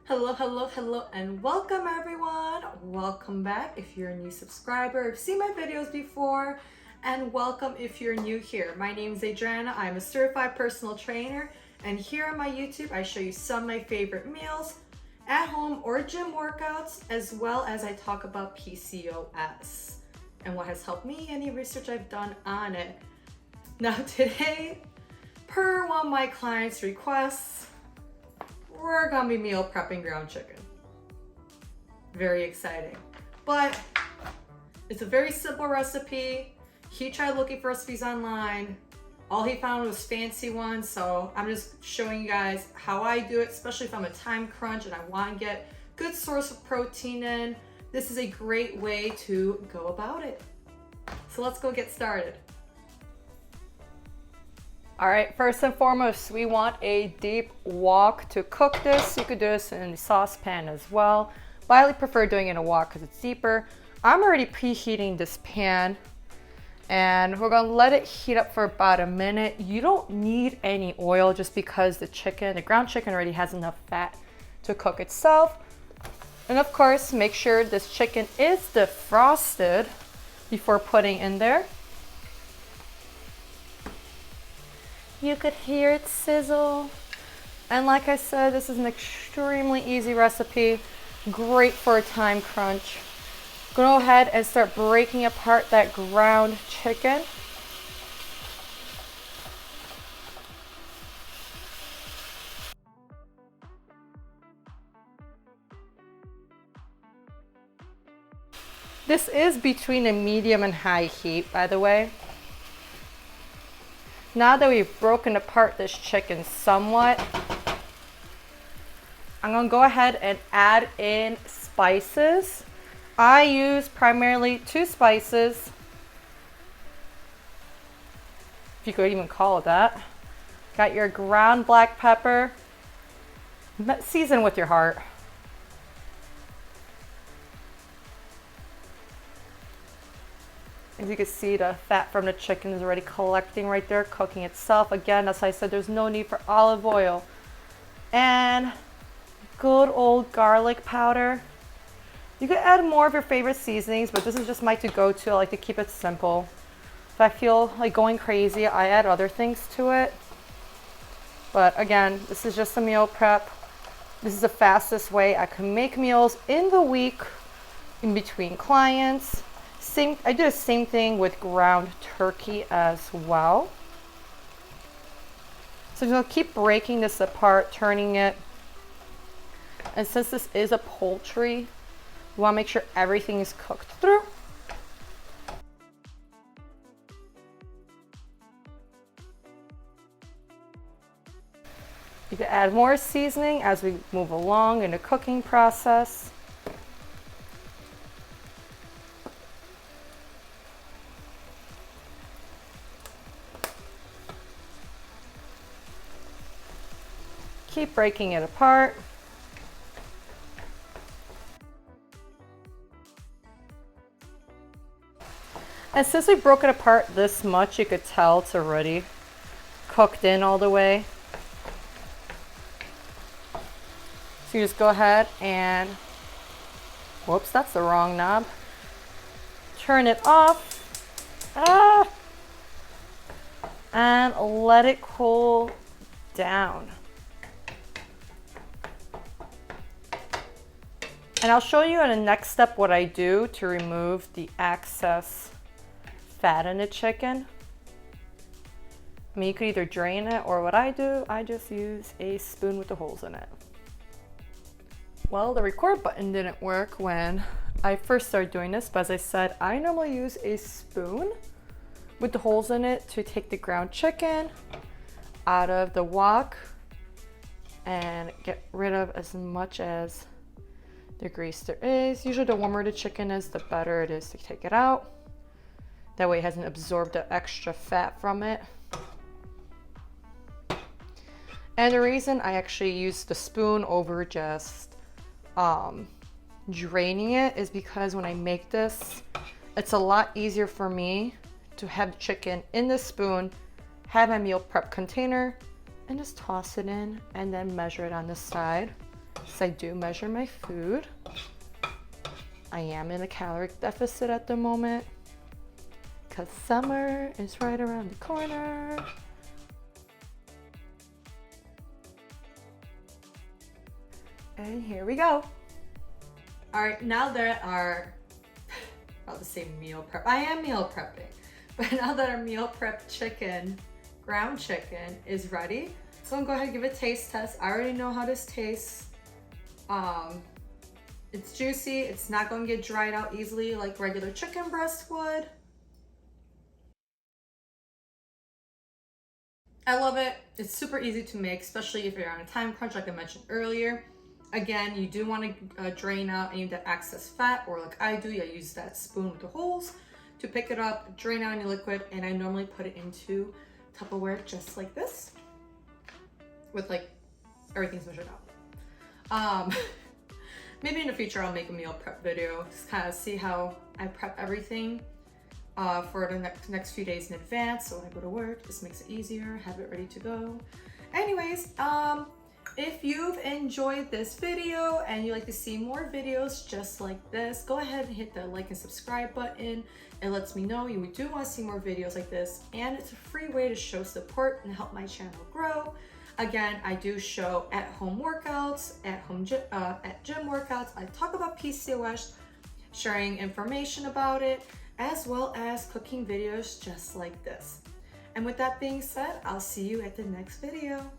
Hello, and welcome everyone. Welcome back if you're a new subscriber, you've seen my videos before, and welcome if you're new here. My name is Adriana. I'm a certified personal trainer, and here on my YouTube, I show you some of my favorite meals, at home or gym workouts, as well as I talk about PCOS and what has helped me, any research I've done on it. Now today, per one of my clients' requests, we're gonna be meal prepping ground chicken. Very exciting. But it's a very simple recipe. He tried looking for recipes online. All he found was fancy ones, so I'm just showing you guys how I do it, especially if I'm a time crunch and I want to get good source of protein in. This is a great way to go about it. So let's go get started. All right, first and foremost, we want a deep wok to cook this. You could do this in a saucepan as well, but I really prefer doing it in a wok because it's deeper. I'm already preheating this pan and we're gonna let it heat up for about a minute. You don't need any oil just because the ground chicken already has enough fat to cook itself. And of course, make sure this chicken is defrosted before putting in there. You could hear it sizzle. And like I said, this is an extremely easy recipe, great for a time crunch. Go ahead and start breaking apart that ground chicken. This is between a medium and high heat, by the way. Now that we've broken apart this chicken somewhat, I'm gonna go ahead and add in spices. I use primarily 2 spices, if you could even call it that. Got your ground black pepper, season with your heart. As you can see, the fat from the chicken is already collecting right there, cooking itself. Again, as I said, there's no need for olive oil. And good old garlic powder. You could add more of your favorite seasonings, but this is just my to-go-to. I like to keep it simple. If I feel like going crazy, I add other things to it. But again, this is just a meal prep. This is the fastest way I can make meals in the week in between clients. I do the same thing with ground turkey as well. So I'm going to keep breaking this apart, turning it. And since this is a poultry, we want to make sure everything is cooked through. You can add more seasoning as we move along in the cooking process. Keep breaking it apart. And since we broke it apart this much, you could tell it's already cooked in all the way. So you just go ahead and, whoops, that's the wrong knob. Turn it off. And let it cool down. And I'll show you in the next step what I do to remove the excess fat in the chicken. I mean, you could either drain it, or what I do, I just use a spoon with the holes in it. Well, the record button didn't work when I first started doing this, but as I said, I normally use a spoon with the holes in it to take the ground chicken out of the wok and get rid of as much as the grease there is. Usually the warmer the chicken is, the better it is to take it out. That way it hasn't absorbed the extra fat from it. And the reason I actually use the spoon over just draining it is because when I make this, it's a lot easier for me to have the chicken in the spoon, have my meal prep container, and just toss it in and then measure it on the side. So I do measure my food. I am in a caloric deficit at the moment because summer is right around the corner. And here we go. All right, now that our, I'll just say meal prep. I am meal prepping, but now that our meal prep chicken, ground chicken is ready, so I'm gonna go ahead and give it a taste test. I already know how this tastes. It's juicy. It's not gonna get dried out easily like regular chicken breast would. I love it. It's super easy to make, especially if you're on a time crunch, like I mentioned earlier. Again, you do want to drain out any of the excess fat, or like I do, I use that spoon with the holes to pick it up, drain out any liquid, and I normally put it into Tupperware just like this, with like everything's measured out. Maybe in the future I'll make a meal prep video, just kind of see how I prep everything for the next few days in advance. So when I go to work, this makes it easier, have it ready to go. Anyways, if you've enjoyed this video and you'd like to see more videos just like this, go ahead and hit the like and subscribe button. It lets me know you do want to see more videos like this, and it's a free way to show support and help my channel grow. Again, I do show at-home workouts, at gym workouts. I talk about PCOS, sharing information about it, as well as cooking videos just like this. And with that being said, I'll see you at the next video.